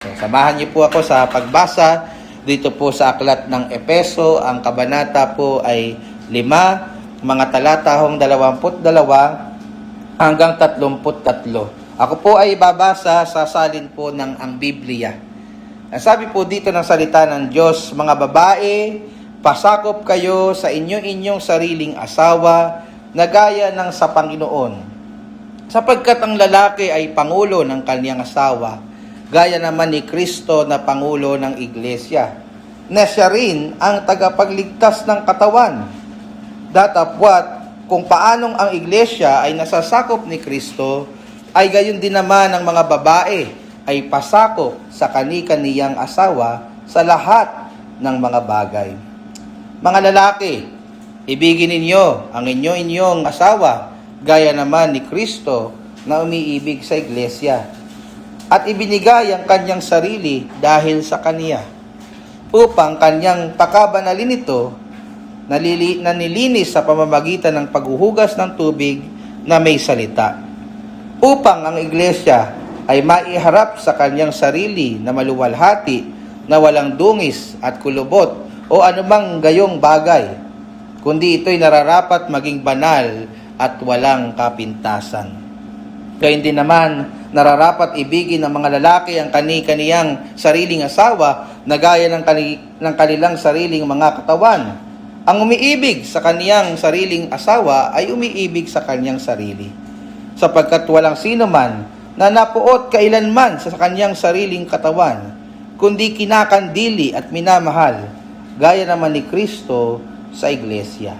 So, samahan niyo po ako sa pagbasa dito po sa aklat ng Efeso. Ang kabanata po ay 5, mga talata 22 hanggang 33. Ako po ay babasa sa salin po ng ang Biblia. Sabi po dito ng salita ng Diyos, mga babae, pasakop kayo sa inyong sariling asawa na gaya ng sa Panginoon. Sapagkat ang lalaki ay pangulo ng kanyang asawa, gaya naman ni Kristo na pangulo ng iglesia, na siya rin ang tagapagligtas ng katawan. Datapwat, kung paanong ang iglesia ay nasasakop ni Kristo, ay gayon din naman ang mga babae ay pasakop sa kani-kaniyang asawa sa lahat ng mga bagay. Mga lalaki, ibigin ninyo ang inyong asawa, gaya naman ni Kristo na umiibig sa iglesia, at ibinigay ang kanyang sarili dahil sa kaniya, upang kanyang pakabanalin ito na nilinis sa pamamagitan ng paghuhugas ng tubig na may salita, upang ang iglesia ay maiharap sa kanyang sarili na maluwalhati, na walang dungis at kulubot o anumang gayong bagay, kundi ito'y nararapat maging banal at walang kapintasan. Gayun din naman, nararapat ibigin ng mga lalaki ang kani-kaniyang sariling asawa na gaya ng kanilang sariling mga katawan. Ang umiibig sa kaniyang sariling asawa ay umiibig sa kanyang sarili, sapagkat walang sino man na napuot kailanman sa kanyang sariling katawan, kundi kinakandili at minamahal, gaya naman ni Kristo sa iglesia.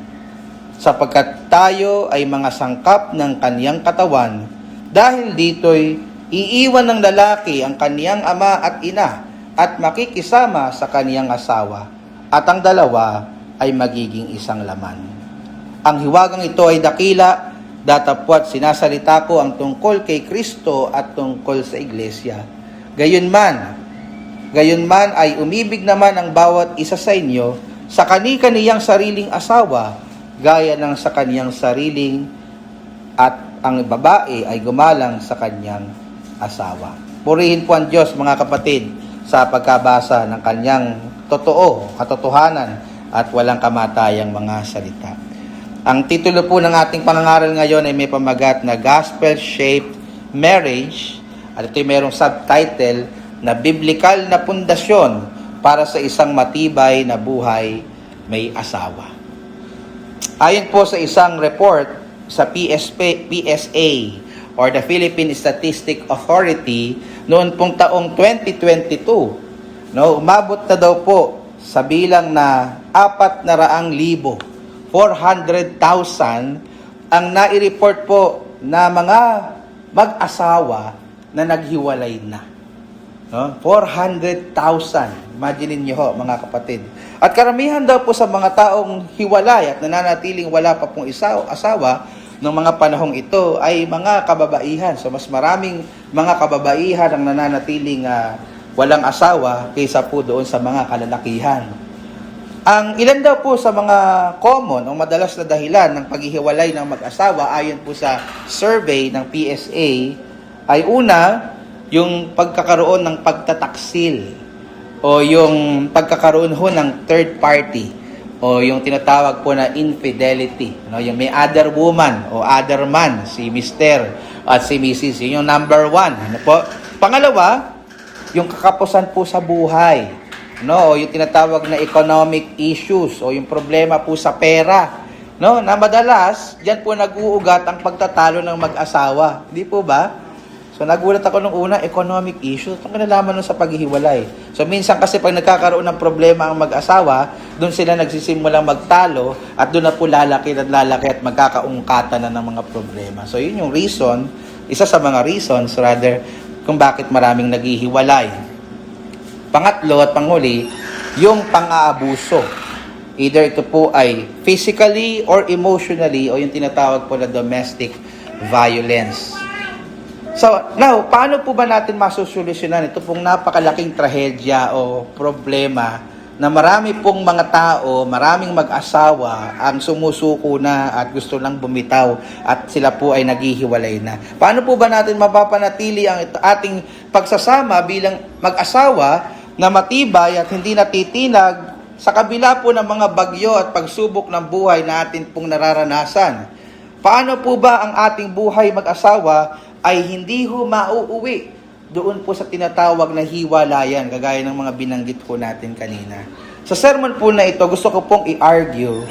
Sapagkat tayo ay mga sangkap ng kaniyang katawan, dahil dito'y iiwan ng lalaki ang kaniyang ama at ina at makikisama sa kaniyang asawa, at ang dalawa ay magiging isang laman. Ang hiwagang ito ay dakila, datapwat sinasalita ko ang tungkol kay Kristo at tungkol sa iglesia. Gayunman ay umibig naman ang bawat isa sa inyo sa kani-kaniyang sariling asawa, gaya ng sa kaniyang sariling, at ang babae ay gumalang sa kanyang asawa. Purihin po ang Diyos, mga kapatid, sa pagkabasa ng kanyang katotohanan at walang kamatayang mga salita. Ang titulo po ng ating pangangaral ngayon ay may pamagat na Gospel-Shaped Marriage, at ito'y mayroong subtitle na Biblikal na Pundasyon para sa isang matibay na buhay may asawa. Ayon po sa isang report sa PSA or the Philippine Statistics Authority noon pong taong 2022, umabot na daw po sa bilang na 400,000 ang nai-report po na mga mag-asawa na naghiwalay na. 400,000. Imagine niyo ho, mga kapatid. At karamihan daw po sa mga taong hiwalay at nananatiling wala pa pong asawa ng mga panahong ito ay mga kababaihan. So mas maraming mga kababaihan ang nananatiling walang asawa kaysa po doon sa mga kalalakihan. Ang ilan daw po sa mga common o madalas na dahilan ng paghihiwalay ng mag-asawa ayon po sa survey ng PSA ay una, yung pagkakaroon ng pagtataksil o yung pagkakaroon ho ng third party o yung tinatawag po na infidelity. Yung may other woman o other man, si Mr. at si Mrs. Yun yung number 1. Pangalawa, yung kakapusan po sa buhay. O yung tinatawag na economic issues o yung problema po sa pera. Na madalas, diyan po nag-uugat ang pagtatalo ng mag-asawa. Hindi po ba? So nagulat ako nung una, economic issues. Itong kinalaman nun sa paghihiwalay. So minsan kasi pag nagkakaroon ng problema ang mag-asawa, doon sila nagsisimulang magtalo at doon na po lalaki at magkakaungkatan na ng mga problema. So yun yung reason, isa sa mga reasons rather, kung bakit maraming naghihiwalay. Pangatlo at panghuli, yung pang-aabuso. Either ito po ay physically or emotionally o yung tinatawag po na domestic violence. So, now, paano po ba natin masusolusyonan ito pong napakalaking trahedya o problema na marami pong mga tao, maraming mag-asawa ang sumusuko na at gusto lang bumitaw at sila po ay naghihiwalay na. Paano po ba natin mapapanatili ang ating pagsasama bilang mag-asawa na matibay at hindi natitinag sa kabila po ng mga bagyo at pagsubok ng buhay na atin pong nararanasan? Paano po ba ang ating buhay mag-asawa ay hindi ho mauuwi doon po sa tinatawag na hiwalayan, kagaya ng mga binanggit po natin kanina? Sa sermon po na ito, gusto ko pong i-argue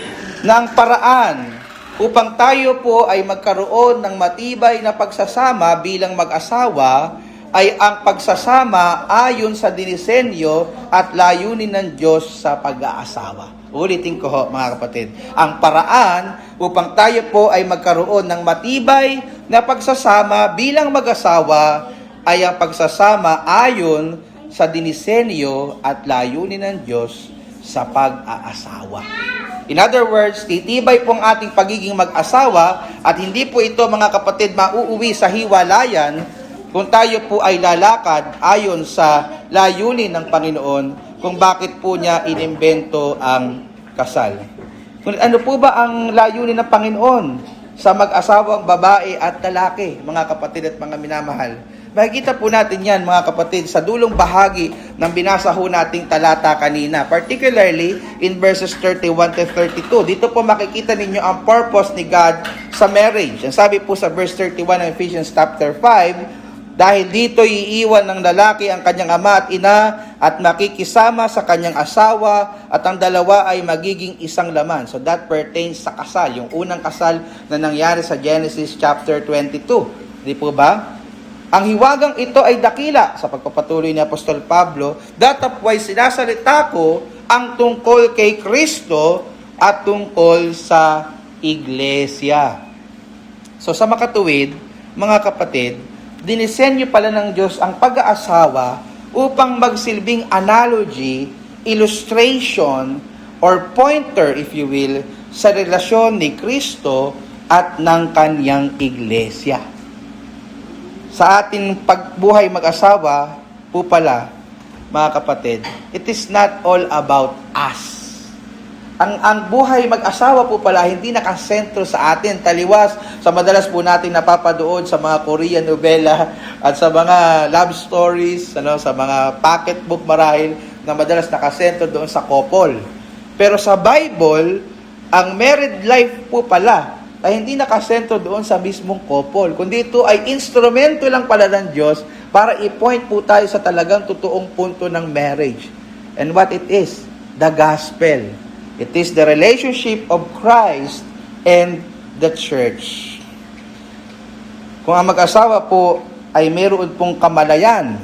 na ang paraan upang tayo po ay magkaroon ng matibay na pagsasama bilang mag-asawa ay ang pagsasama ayon sa dinisenyo at layunin ng Diyos sa pag-aasawa. Ulitin ko ho, mga kapatid. Ang paraan upang tayo po ay magkaroon ng matibay na pagsasama bilang mag-asawa ay ang pagsasama ayon sa dinisenyo at layunin ng Diyos sa pag-aasawa. In other words, titibay pong ating pagiging mag-asawa at hindi po ito, mga kapatid, mauuwi sa hiwalayan kung tayo po ay lalakad ayon sa layunin ng Panginoon kung bakit po niya inimbento ang kasal. Kung ano po ba ang layunin ng Panginoon sa mag-asawang babae at lalaki, mga kapatid at mga minamahal? Makikita po natin yan, mga kapatid, sa dulong bahagi ng binasa ho nating talata kanina, particularly in verses 31 to 32. Dito po makikita ninyo ang purpose ni God sa marriage. Ang sabi po sa verse 31 ng Ephesians chapter 5, dahil dito iiwan ng lalaki ang kanyang ama at ina at makikisama sa kanyang asawa at ang dalawa ay magiging isang laman. So that pertains sa kasal, yung unang kasal na nangyari sa Genesis chapter 22. Di po ba? Ang hiwagang ito ay dakila sa pagpapatuloy ni Apostol Pablo. Datapway sinasalita ko ang tungkol kay Kristo at tungkol sa Iglesia. So sa makatuwid, mga kapatid, dinisenyo pala ng Diyos ang pag-aasawa upang magsilbing analogy, illustration, or pointer, if you will, sa relasyon ni Kristo at ng kanyang Iglesia. Sa ating pagbuhay mag-asawa po pala, mga kapatid, it is not all about us. Ang buhay mag-asawa po pala hindi nakasentro sa atin, taliwas sa madalas po natin napapadoon sa mga Korean novela at sa mga love stories, sa mga pocketbook marahil na madalas nakasentro doon sa couple. Pero sa Bible, ang married life po pala ay hindi nakasentro doon sa mismong couple, kundi ito ay instrumento lang pala ng Diyos para i-point po tayo sa talagang totoong punto ng marriage. And what it is? The gospel. It is the relationship of Christ and the church. Kung ang mag-asawa po ay meron pong kamalayan,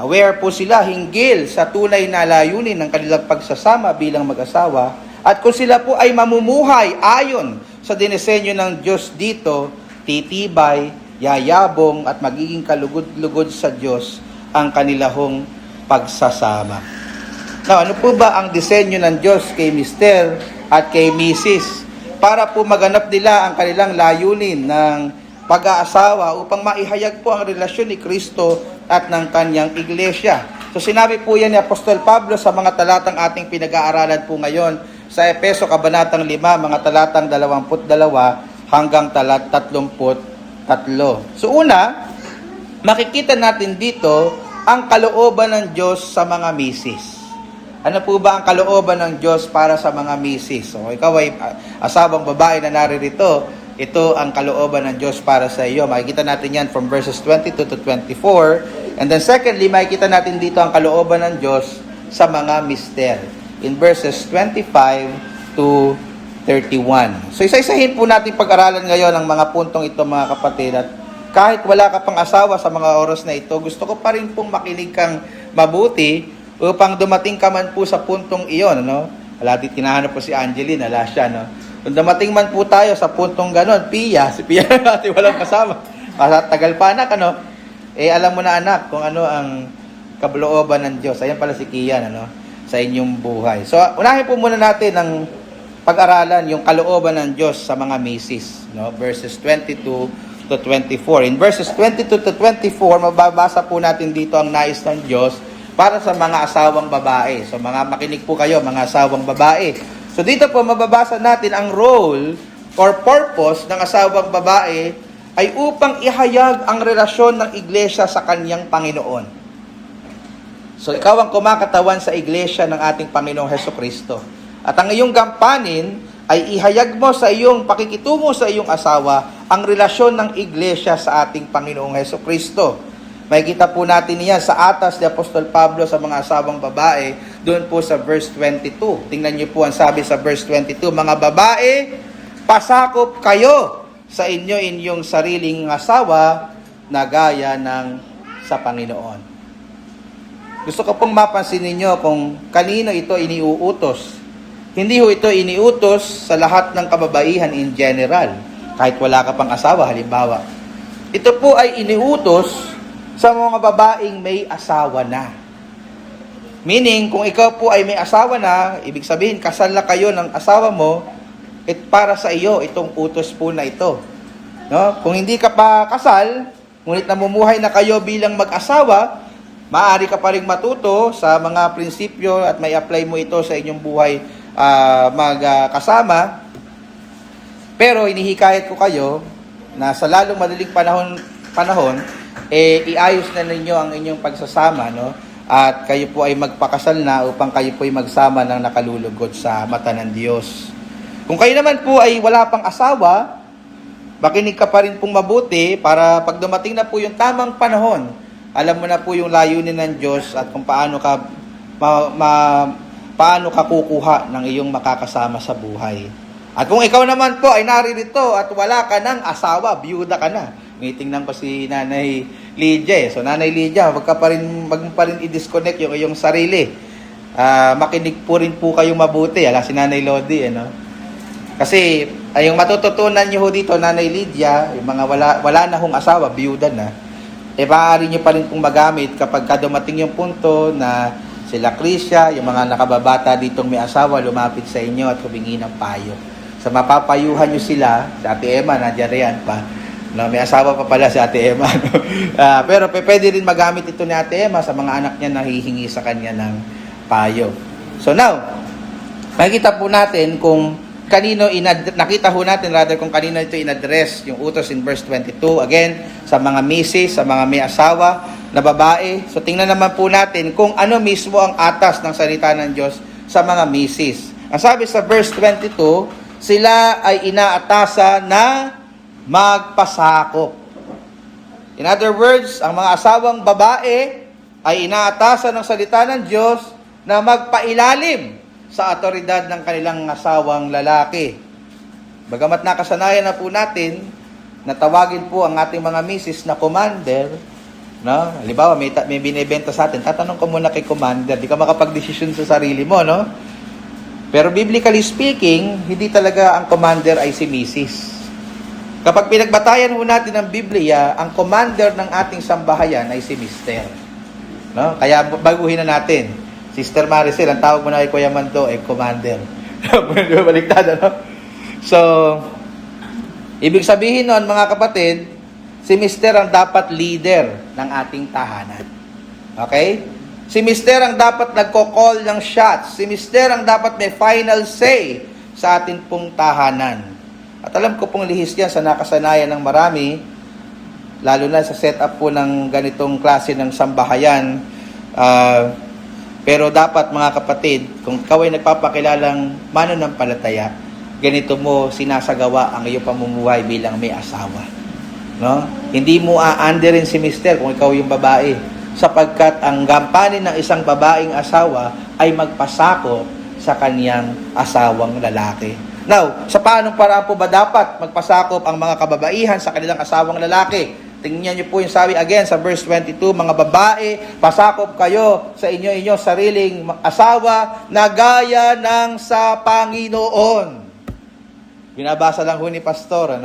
aware po sila hinggil sa tunay na layunin ng kanilang pagsasama bilang mag-asawa, at kung sila po ay mamumuhay ayon sa dinisenyo ng Diyos dito, titibay, yayabong at magiging kalugod-lugod sa Diyos ang kanilahong pagsasama. Now, ano po ba ang disenyo ng Diyos kay Mr. at kay Mrs.? Para po maganap nila ang kanilang layunin ng pag-aasawa upang maihayag po ang relasyon ni Kristo at ng kanyang iglesia. So sinabi po yan ni Apostol Pablo sa mga talatang ating pinag-aaralan po ngayon sa Efeso Kabanatang 5, mga talatang 22 hanggang 33. So una, makikita natin dito ang kalooban ng Diyos sa mga misis. Ano po ba ang kalooban ng Diyos para sa mga misis? So ikaw ay asawang babae na naririto, ito ang kalooban ng Diyos para sa iyo. Makikita natin yan from verses 22 to 24. And then secondly, makikita natin dito ang kalooban ng Diyos sa mga mister in verses 25 to 31. So isa-isahin po natin pag-aralan ngayon ang mga puntong ito, mga kapatid. At kahit wala ka pang asawa sa mga oras na ito, gusto ko pa rin pong makinig kang mabuti upang dumating ka man po sa puntong iyon. Wala din, tinahanap po si Angeline, wala siya. Kung dumating man po tayo sa puntong ganon, si Pia natin walang kasama. Tagal pa anak, alam mo na anak kung ano ang kabalooban ng Diyos. Ayan pala si Kian, sa inyong buhay. So, unahin po muna natin ang pag-aralan, yung kalooban ng Diyos sa mga misis. Verses 22 to 24. In verses 22 to 24, mababasa po natin dito ang nais ng Diyos para sa mga asawang babae. So mga makinig po kayo, mga asawang babae. So dito po mababasa natin ang role or purpose ng asawang babae ay upang ihayag ang relasyon ng iglesia sa kanyang Panginoon. So ikaw ang kumakatawan sa iglesia ng ating Panginoong Hesukristo. At ang iyong gampanin ay ihayag mo sa iyong pakikitungo sa iyong asawa ang relasyon ng iglesia sa ating Panginoong Hesukristo. Makikita po natin niya sa atas ni Apostol Pablo sa mga asawang babae, doon po sa verse 22. Tingnan niyo po ang sabi sa verse 22, mga babae, pasakop kayo sa inyong sariling asawa na gaya ng sa Panginoon. Gusto ko pong mapansin ninyo kung kanino ito iniuutos. Hindi ho ito iniutos sa lahat ng kababaihan in general, kahit wala ka pang asawa, halimbawa. Ito po ay iniutos sa mga babaeng may asawa na. Meaning, kung ikaw po ay may asawa na, ibig sabihin, kasal na kayo ng asawa mo, para sa iyo, itong utos po na ito. No? Kung hindi ka pa kasal, ngunit namumuhay na kayo bilang mag-asawa, maaari ka pa rin matuto sa mga prinsipyo at may apply mo ito sa inyong buhay magkasama. Pero inihikayat ko kayo na sa lalong madaling panahon, iayos na ninyo ang inyong pagsasama, no? At kayo po ay magpakasal na upang kayo po ay magsama ng nakalulugod sa mata ng Diyos. Kung kayo naman po ay wala pang asawa, makinig ka pa rin pong mabuti para pag dumating na po yung tamang panahon, alam mo na po yung layunin ng Diyos at kung paano ka paano ka kukuha ng iyong makakasama sa buhay. At kung ikaw naman po ay naririto at wala ka ng asawa, biyuda ka na. Tingnan ko si Nanay Lydia. So Nanay Lydia, wag pa rin i-disconnect yung iyong sarili. Makinig po rin po kayong mabuti. Si Nanay Lodi, Kasi yung matututunan niyo dito, Nanay Lydia, yung mga wala na hong asawa, biyuda na, maaari niyo pa rin pong magamit kapag dumating yung punto na sila Krisya, yung mga nakababata ditong may asawa, lumapit sa inyo at humingi ng payo. So mapapayuhan niyo sila, si Ate Emma, nandiyan riyan pa. No, may asawa pa pala si Ate Emma. No? Pero pwede rin magamit ito ni Ate Emma sa mga anak niya na hihingi sa kanya ng payo. So now, makikita po natin kung kanino nakita ho natin kung kanino ito in-address yung utos in verse 22. Again, sa mga misis, sa mga may asawa na babae. So tingnan naman po natin kung ano mismo ang atas ng salita ng Diyos sa mga misis. Ang sabi sa verse 22, sila ay inaatasan na magpasakop. In other words, ang mga asawang babae ay inaatasan ng salita ng Diyos na magpailalim sa autoridad ng kanilang asawang lalaki. Bagamat nakasanayan na po natin na tawagin po ang ating mga misis na commander, no? Halimbawa, may binibenta sa atin, tatanong ko muna kay commander, di ka makapag-desisyon sa sarili mo, no? Pero biblically speaking, hindi talaga ang commander ay si misis. Kapag pinagbatayan ho natin ng Biblia, ang commander ng ating sambahayan ay si Mister. No? Kaya baguhin na natin. Sister Maricel, ang tawag mo na kay Kuya Mando ay commander. Baliktad, no? So, ibig sabihin nun, mga kapatid, si Mister ang dapat leader ng ating tahanan. Okay? Si Mister ang dapat nagko-call ng shots. Si Mister ang dapat may final say sa ating pong tahanan. At alam ko pong lihis yan sa nakasanayan ng marami, lalo na sa setup po ng ganitong klase ng sambahayan. Pero dapat mga kapatid, kung ikaw ay nagpapakilalang mananampalataya, ganito mo sinasagawa ang iyong pamumuhay bilang may asawa. No? Hindi mo aanderin si Mister kung ikaw yung babae, sapagkat ang gampanin ng isang babaeng asawa ay magpasakop sa kaniyang asawang lalaki. Now, sa paanong paraan po ba dapat magpasakop ang mga kababaihan sa kanilang asawang lalaki? Tingnan niyo po yung sabi again sa verse 22, mga babae, pasakop kayo sa inyo sariling asawa na gaya ng sa Panginoon. Binabasa lang ho ni Pastor,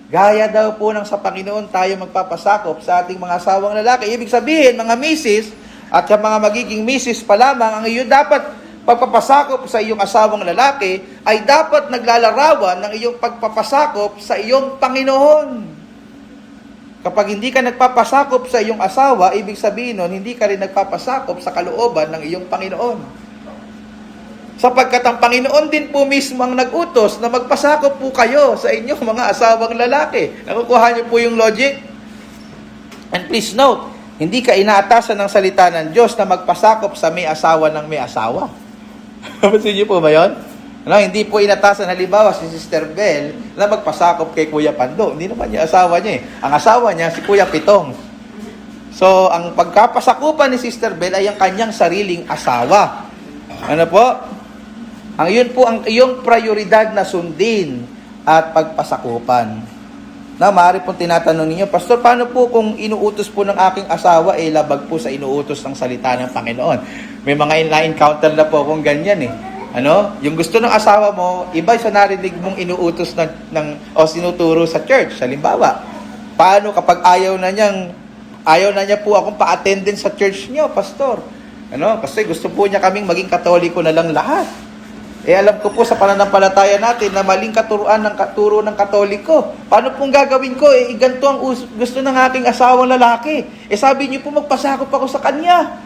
Gaya daw po ng sa Panginoon tayo magpapasakop sa ating mga asawang lalaki. Ibig sabihin, mga misis at yung mga magiging misis pa lamang, ang iyo dapat pagpapasakop sa iyong asawang lalaki ay dapat naglalarawan ng iyong pagpapasakop sa iyong Panginoon. Kapag hindi ka nagpapasakop sa iyong asawa, ibig sabihin nun, hindi ka rin nagpapasakop sa kalooban ng iyong Panginoon. Sapagkat ang Panginoon din po mismo ang nag-utos na magpasakop po kayo sa inyong mga asawang lalaki. Nakukuha niyo po yung logic? And please note, hindi ka inaatasan ng salita ng Diyos na magpasakop sa may asawa ng may asawa. Mapansin niyo po ba yun? Hindi po inatasan, halimbawa, si Sister Bell na magpasakop kay Kuya Pando. Hindi naman yung asawa niya eh. Ang asawa niya, si Kuya Pitong. So, ang pagkapasakupan ni Sister Bell ay ang kanyang sariling asawa. Ano po? Ang yun po ang iyong prioridad na sundin at pagpasakupan. Na maaari pong tinatanong ninyo, Pastor, paano po kung inuutos po ng aking asawa, labag po sa inuutos ng salita ng Panginoon? May mga na-encounter na po akong ganyan eh. Yung gusto ng asawa mo, iba sa narinig mong inuutos o sinuturo sa church. Halimbawa, paano kapag ayaw na niya po akong pa-attendance sa church niyo, Pastor? Kasi gusto po niya kaming maging Katoliko na lang lahat. Alam ko po sa pananampalataya natin na maling katuruan ng turo ng Katoliko. Paano pong gagawin ko? Ganito ang gusto ng aking asawang lalaki. Sabi niyo po magpasakop ako sa kanya.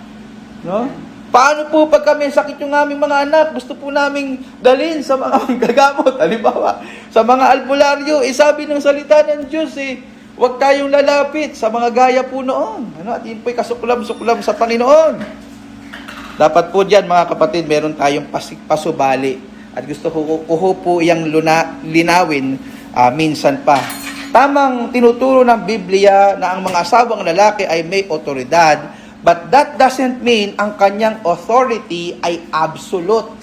Paano po pag kami sakit yung aming mga anak, gusto po naming dalhin sa mga gagamot, halimbawa, sa mga albularyo, sabi ng salita ng Diyos, huwag tayong lalapit sa mga gaya po noon. At yun po'y kasuklam-suklam sa Panginoon. Dapat po dyan, mga kapatid, meron tayong pasubali. At gusto ko po iyang linawin minsan pa. Tamang tinuturo ng Biblia na ang mga asawang lalaki ay may otoridad, but that doesn't mean ang kanyang authority ay absolute.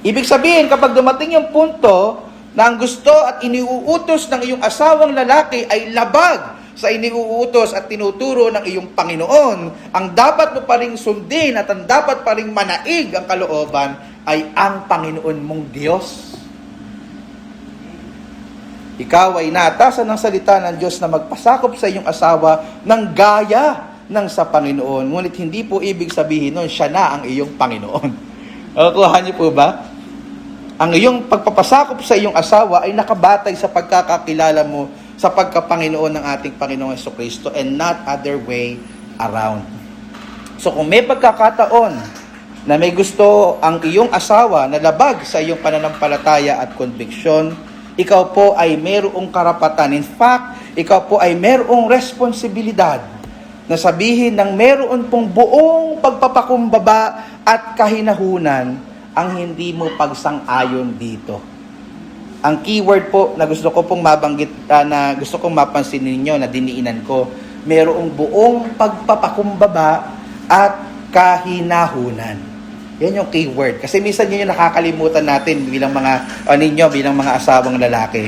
Ibig sabihin, kapag dumating yung punto na ang gusto at iniuutos ng iyong asawang lalaki ay labag sa iniuutos at tinuturo ng iyong Panginoon, ang dapat mo pa ring sundin at ang dapat pa ring manaig ang kalooban ay ang Panginoon mong Diyos. Ikaw ay naatasan ng salita ng Diyos na magpasakop sa iyong asawa ng gaya ng sa Panginoon. Ngunit hindi po ibig sabihin nun, siya na ang iyong Panginoon. Nakukuha niyo po ba? Ang iyong pagpapasakop sa iyong asawa ay nakabatay sa pagkakakilala mo sa pagkapanginoon ng ating Panginoong Jesucristo and not other way around. So kung may pagkakataon na may gusto ang iyong asawa na labag sa iyong pananampalataya at conviction, ikaw po ay mayroong karapatan. In fact, ikaw po ay mayroong responsibilidad na sabihin ng mayroon pong buong pagpapakumbaba at kahinahunan ang hindi mo pagsang-ayon dito. Ang keyword po na gusto ko pong mabanggit, na gusto kong mapansin ninyo na diniinan ko, mayroong buong pagpapakumbaba at kahinahunan. Yan yung keyword. Kasi minsan yun yung nakakalimutan natin bilang bilang mga asawang lalaki.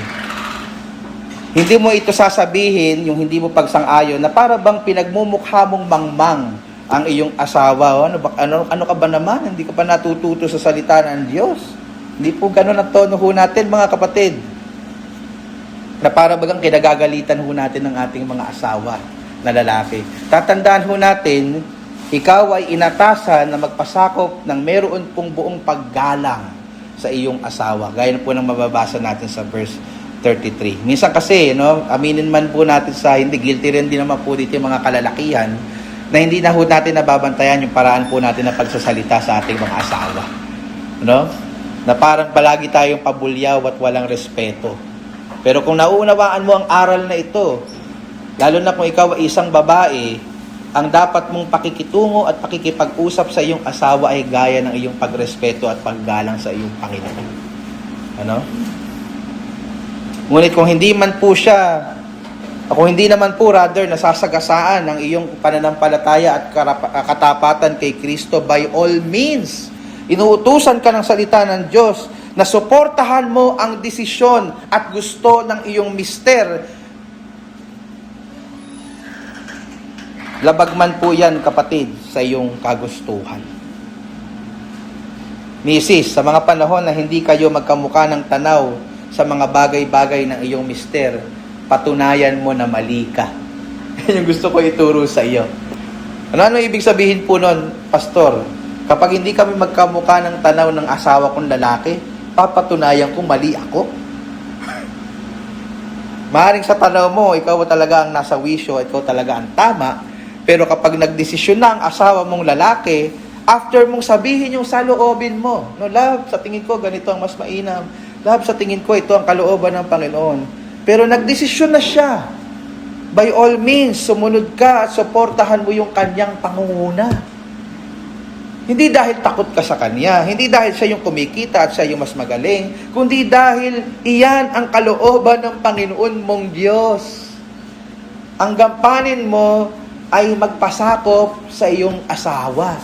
Hindi mo ito sasabihin, yung hindi mo pagsang-ayon, na para bang pinagmumukha mong mangmang ang iyong asawa. Ano ka ba naman? Hindi ka pa natututo sa salita ng Diyos. Hindi po ganun ang tono ho natin, mga kapatid. Na para bagang kinagagalitan ho natin ng ating mga asawa na lalaki. Tatandaan ho natin, ikaw ay inatasan na magpasakop ng meron pong buong paggalang sa iyong asawa. Gaya po ng mababasa natin sa verse 33. Minsan kasi, aminin man po natin sa hindi, guilty rin din naman po dito yung mga kalalakihan, na hindi na ho natin nababantayan yung paraan po natin na pagsasalita sa ating mga asawa. Na parang palagi tayong pabulyaw at walang respeto. Pero kung nauunawaan mo ang aral na ito, lalo na kung ikaw ay isang babae, ang dapat mong pakikitungo at pakikipag-usap sa iyong asawa ay gaya ng iyong pagrespeto at paggalang sa iyong Panginoon. Ngunit kung hindi man po siya, kung hindi naman po rather nasasagasaan ng iyong pananampalataya at katapatan kay Kristo, by all means, inuutusan ka ng salita ng Diyos na suportahan mo ang desisyon at gusto ng iyong mister. Labag man po yan, kapatid, sa iyong kagustuhan. Misis, sa mga panahon na hindi kayo magkamukha ng tanaw sa mga bagay-bagay ng iyong mister, patunayan mo na mali ka. Yan yung gusto ko ituro sa iyo. Ano ibig sabihin po nun, Pastor? Kapag hindi kami magkamukha ng tanaw ng asawa kong lalaki, papatunayan ko mali ako. Maaaring sa tanaw mo, ikaw talaga ang nasa wisyo, ikaw talaga ang tama. Pero kapag nagdesisyon na ang asawa mong lalaki, after mong sabihin yung saloobin mo, no, love, sa tingin ko, ganito ang mas mainam. Love, sa tingin ko, ito ang kalooban ng Panginoon. Pero nagdesisyon na siya. By all means, sumunod ka at suportahan mo yung kanyang pangunguna. Hindi dahil takot ka sa kanya, hindi dahil siya yung kumikita at siya yung mas magaling, kundi dahil iyan ang kalooban ng Panginoon mong Diyos. Ang gampanin mo ay magpasakop sa iyong asawa.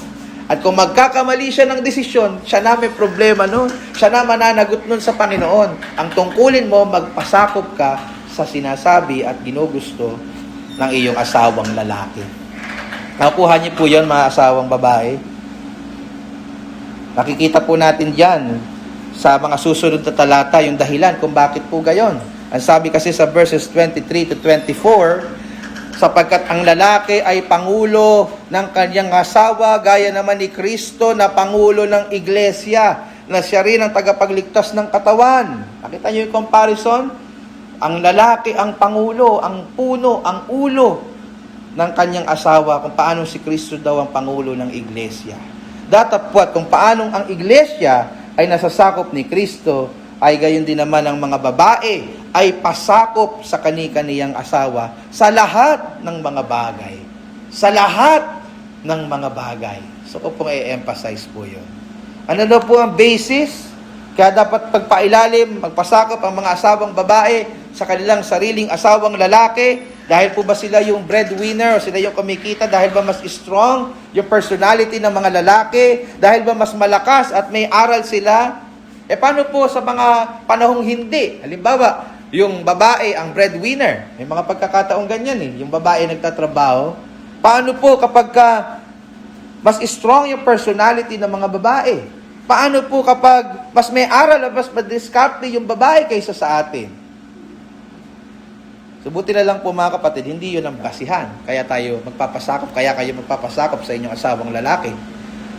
At kung magkakamali siya ng desisyon, siya na may problema nun. Siya na mananagot nun sa Panginoon. Ang tungkulin mo, magpasakop ka sa sinasabi at ginugusto ng iyong asawang lalaki. Nakukuha niyo po yun, mga asawang babae. Nakikita po natin dyan sa mga susunod na talata yung dahilan kung bakit po gayon. Ang sabi kasi sa verses 23 to 24, sapagkat ang lalaki ay pangulo ng kanyang asawa, gaya naman ni Kristo na pangulo ng iglesia, na siya rin ang tagapagligtas ng katawan. Nakita niyo yung comparison? Ang lalaki ang pangulo, ang puno, ang ulo ng kanyang asawa, kung paano si Kristo daw ang pangulo ng iglesia. Datapwat kung paanong ang iglesia ay nasasakop ni Kristo, ay gayon din naman ang mga babae ay pasakop sa kani-kaniyang asawa sa lahat ng mga bagay. Sa lahat ng mga bagay. So ko pong i-emphasize po yun. Ano daw po ang basis? Kaya dapat pagpailalim, magpasakop ang mga asawang babae sa kanilang sariling asawang lalaki. Dahil po ba sila yung breadwinner o sila yung kumikita? Dahil ba mas strong yung personality ng mga lalaki? Dahil ba mas malakas at may aral sila? Paano po sa mga panahong hindi? Halimbawa, yung babae ang breadwinner. May mga pagkakataong ganyan Yung babae nagtatrabaho. Paano po kapag mas strong yung personality ng mga babae? Paano po kapag mas may aral at mas madiskarte yung babae kaysa sa atin? Subuti na lang po mga kapatid, hindi yun ang basihan. Kaya tayo magpapasakop, kaya kayo magpapasakop sa inyong asawang lalaki.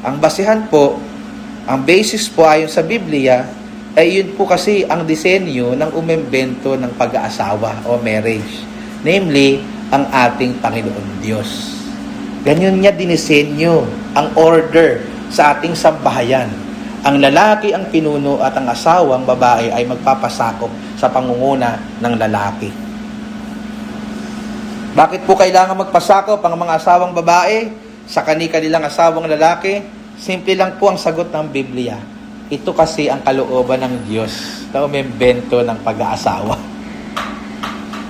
Ang basihan po, ang basis po ayon sa Biblia, ay yun po kasi ang disenyo ng umembento ng pag-aasawa o marriage. Namely, ang ating Panginoon Diyos. Ganyan niya dinisenyo ang order sa ating sambahayan. Ang lalaki ang pinuno at ang asawang babae ay magpapasakop sa pangunguna ng lalaki. Bakit po kailangan magpasakop ang mga asawang babae sa kanilang asawang lalaki? Simple lang po ang sagot ng Biblia. Ito kasi ang kalooban ng Diyos na umembento ng pag-aasawa.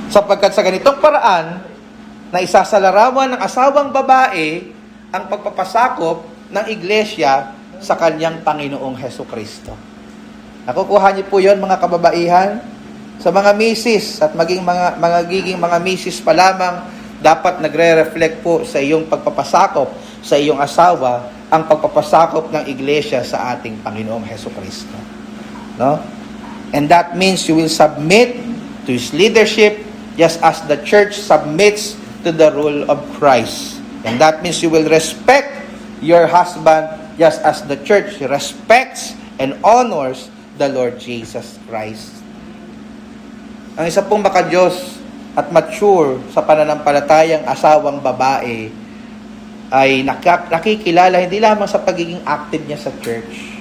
Sapagkat sa ganitong paraan, na isasalarawan ng asawang babae ang pagpapasakop ng iglesia sa kanyang Panginoong Hesukristo. Nakukuha niyo po yun, mga kababaihan? Sa mga misis at maging magiging mga misis pa lamang, dapat nagre-reflect po sa iyong pagpapasakop sa iyong asawa ang pagpapasakop ng iglesia sa ating Panginoong Hesukristo. No? And that means you will submit to His leadership just as the church submits to the rule of Christ. And that means you will respect your husband just as the church respects and honors the Lord Jesus Christ. Ang isa pong makadiyos at mature sa pananampalatayang asawang babae ay nakikilala hindi lamang sa pagiging active niya sa church.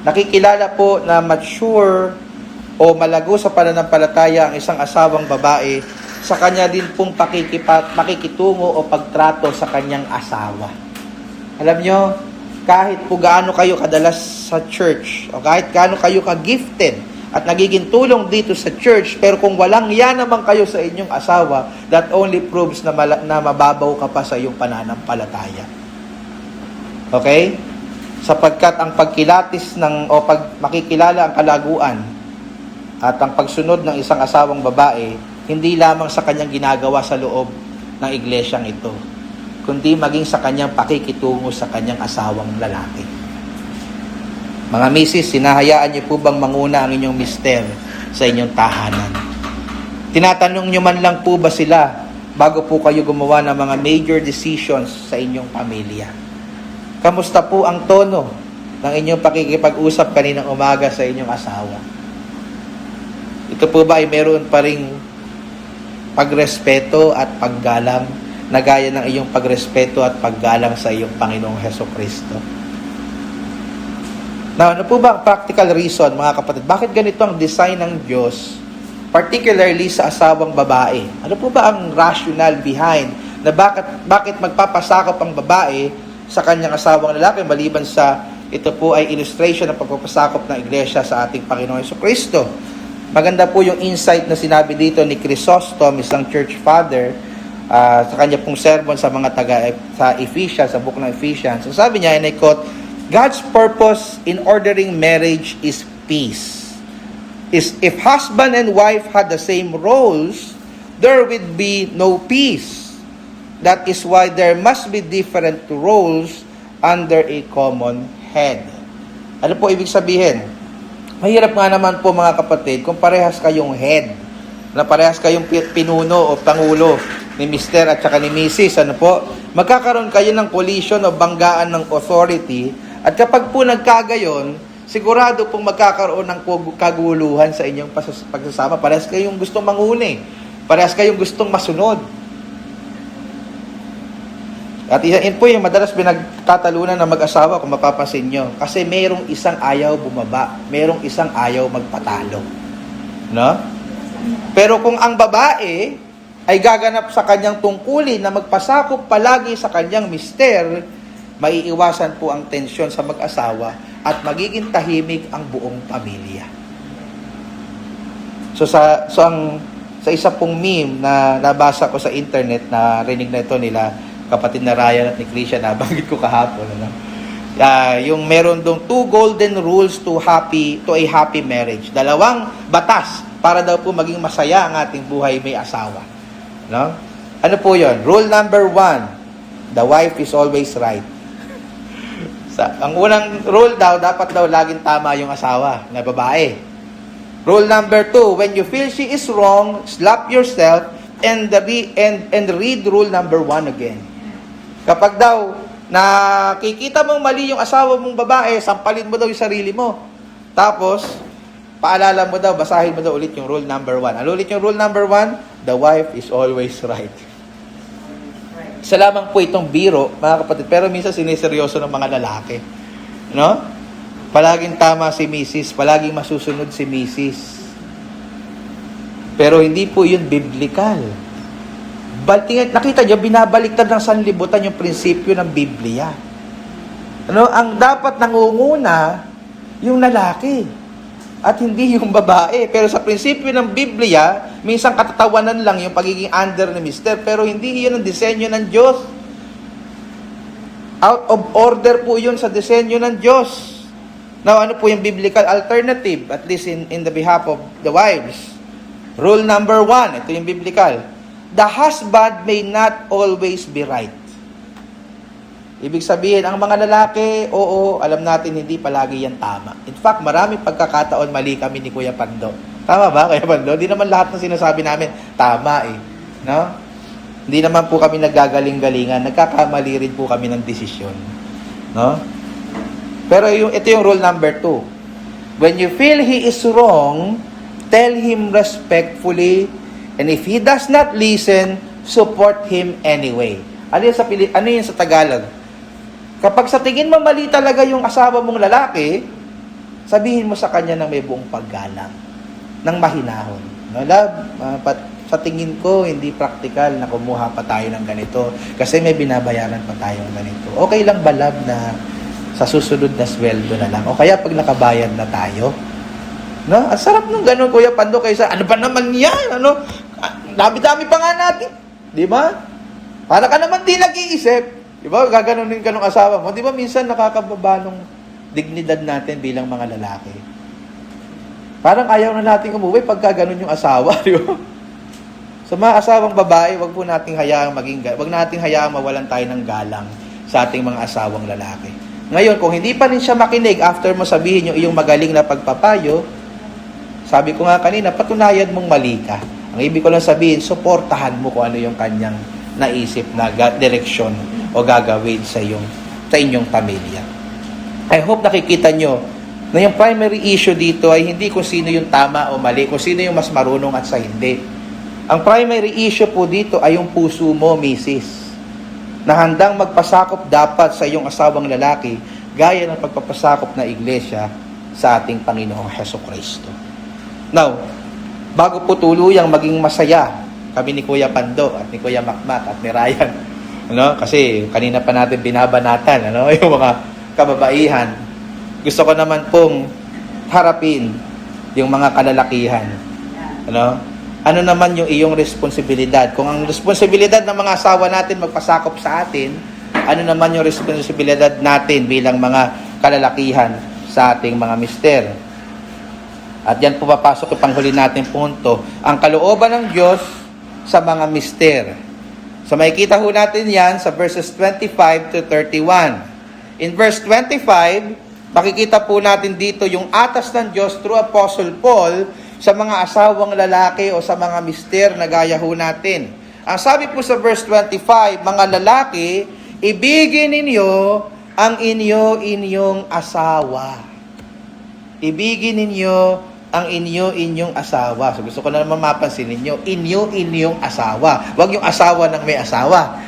Nakikilala po na mature o malago sa pananampalataya ang isang asawang babae sa kanya din pong pakikitungo o pagtrato sa kanyang asawa. Alam nyo, kahit po gaano kayo kadalas sa church o kahit gaano kayo ka-gifted at nagiging tulong dito sa church, pero kung walang yan naman kayo sa inyong asawa, that only proves na mababaw ka pa sa iyong pananampalataya. Okay? Sapagkat ang pagkilatis makikilala ang kalaguan at ang pagsunod ng isang asawang babae, hindi lamang sa kanyang ginagawa sa loob ng iglesyang ito, kundi maging sa kanyang pakikitungo sa kanyang asawang lalaki. Mga misis, sinahayaan niyo po bang manguna ang inyong mister sa inyong tahanan? Tinatanong niyo man lang po ba sila bago po kayo gumawa ng mga major decisions sa inyong pamilya? Kamusta po ang tono ng inyong pakikipag-usap kaninang umaga sa inyong asawa? Ito po ba ay meron pa ring pagrespeto at paggalang na gaya ng iyong pagrespeto at paggalang sa iyong Panginoong Hesukristo? Now, ano po ba ang practical reason, mga kapatid? Bakit ganito ang design ng Diyos, particularly sa asawang babae? Ano po ba ang rationale behind na bakit magpapasakop ang babae sa kanyang asawang lalaki maliban sa ito po ay illustration ng pagpapasakop ng iglesia sa ating Panginoong Hesukristo? Maganda po yung insight na sinabi dito ni Chrysostom, isang church father, sa kanya pong sermon sa mga sa Ephesians, sa book ng Ephesians. So sabi niya, and I quote, God's purpose in ordering marriage is peace. If husband and wife had the same roles, there would be no peace. That is why there must be different roles under a common head. Ano po ibig sabihin? Mahirap nga naman po, mga kapatid, kung parehas kayong head, na parehas kayong pinuno o pangulo ni Mr. at saka ni Mrs. Ano po? Magkakaroon kayo ng collision o banggaan ng authority. At kapag po nagkagayon, sigurado pong magkakaroon ng kaguluhan sa inyong pagsasama. Parehas kayong gustong manguni. Parehas kayong gustong masunod. At yan po yung madalas pinagtatalunan ng mag-asawa, kung mapapansin nyo. Kasi mayroong isang ayaw bumaba. Mayroong isang ayaw magpatalo. No? Pero kung ang babae ay gaganap sa kanyang tungkulin na magpasakop palagi sa kanyang mister, maiiwasan po ang tensyon sa mag-asawa at magiging tahimik ang buong pamilya. So sa isa pong meme na nabasa ko sa internet, na rinig na ito nila kapatid na Ryan at ni Krisha, nabanggit ko kahapon, ano? Yung meron dong 2 golden rules to a happy marriage. 2 batas para daw po maging masaya ang ating buhay may asawa. No? Ano po 'yon? Rule number 1, the wife is always right. Ang unang rule daw, dapat daw laging tama yung asawa na babae. Rule number 2, when you feel she is wrong, slap yourself and read rule number 1 again. Kapag daw nakikita mong mali yung asawa mong babae, sampalin mo daw yung sarili mo. Tapos, paalala mo daw, basahin mo daw ulit yung rule number 1. Ano ulit yung rule number 1? The wife is always right. Isa lamang po itong biro, mga kapatid, pero minsan siniseryoso ng mga lalaki. No? Palaging tama si Mrs., palaging masusunod si Mrs. Pero hindi po yun biblical. Nakita niyo, binabaliktad ng sanlibutan yung prinsipyo ng Biblia. Ano? Ang dapat nangunguna, yung lalaki, at hindi yung babae. Pero sa prinsipyo ng Biblia, minsan katatawanan lang yung pagiging under ni Mister, pero hindi yun ang disenyo ng Diyos. Out of order po yun sa disenyo ng Diyos. Now, ano po yung biblical alternative, at least in the behalf of the wives? Rule number 1, ito yung biblical. The husband may not always be right. Ibig sabihin, ang mga lalaki, oo, alam natin hindi palagi yan tama. In fact, maraming pagkakataon mali kami ni Kuya Pando. Tama ba, Kuya Pando? Hindi naman lahat ng sinasabi namin tama eh. No? Hindi naman po kami naggagaling-galingan. Nagkakamali rin po kami ng desisyon. No? Pero ito yung rule number 2. When you feel he is wrong, tell him respectfully, and if he does not listen, support him anyway. Ano yun sa Tagalog? Kapag sa tingin mo mali talaga yung asawa mong lalaki, sabihin mo sa kanya na may buong paggalang, ng mahinahon. No, love, sa tingin ko, hindi practical na kumuha pa tayo ng ganito kasi may binabayaran pa tayong ganito. Okay lang ba, love, na sa susunod na sweldo na lang? O kaya pag nakabayad na tayo? No? Ang sarap nung ganun, Kuya Pando, kaysa, ano ba naman yan? Ano? Dami-dami pa nga natin. Di ba? Para ka naman di nag-iisip. Di ba? Gaganunin ka ng asawa mo. Di ba minsan nakakababa ng dignidad natin bilang mga lalaki? Parang ayaw na natin umuwi pagka ganun yung asawa. Di ba? Sa mga asawang babae, wag nating hayaang mawalan tayo ng galang sa ating mga asawang lalaki. Ngayon, kung hindi pa rin siya makinig after mo sabihin yung iyong magaling na pagpapayo, sabi ko nga kanina, patunayan mong mali ka. Ang ibig ko lang sabihin, suportahan mo kung ano yung kanyang naisip na direksyon o gagawin sa inyong pamilya. I hope nakikita nyo Na yung primary issue dito ay hindi kung sino yung tama o mali, kung sino yung mas marunong at sa hindi. Ang primary issue po dito ay yung puso mo, misis, na handang magpasakop dapat sa iyong asawang lalaki, gaya ng pagpapasakop na iglesia sa ating Panginoong Hesukristo. Now, bago po tuluyang maging masaya, kami ni Kuya Pando at ni Kuya Makmak at ni Ryan, kasi kanina pa natin binabanatan, yung mga kababaihan, gusto ko naman pong harapin yung mga kalalakihan. Ano naman yung iyong responsibilidad? Kung ang responsibilidad ng mga asawa natin magpasakop sa atin, ano naman yung responsibilidad natin bilang mga kalalakihan sa ating mga mister? At yan po papasok yung panghuli natin punto, ang kalooban ng Diyos sa mga mister. So makikita ho natin yan sa verses 25 to 31. In verse 25, makikita po natin dito yung atas ng Diyos through Apostle Paul sa mga asawang lalaki o sa mga mister na gaya ho natin. Ang sabi po sa verse 25, mga lalaki, ibigin ninyo ang inyong asawa. Ibigin ninyo ang inyong asawa. So gusto ko na naman mapansin ninyo, inyong asawa. Huwag yung asawa ng may asawa.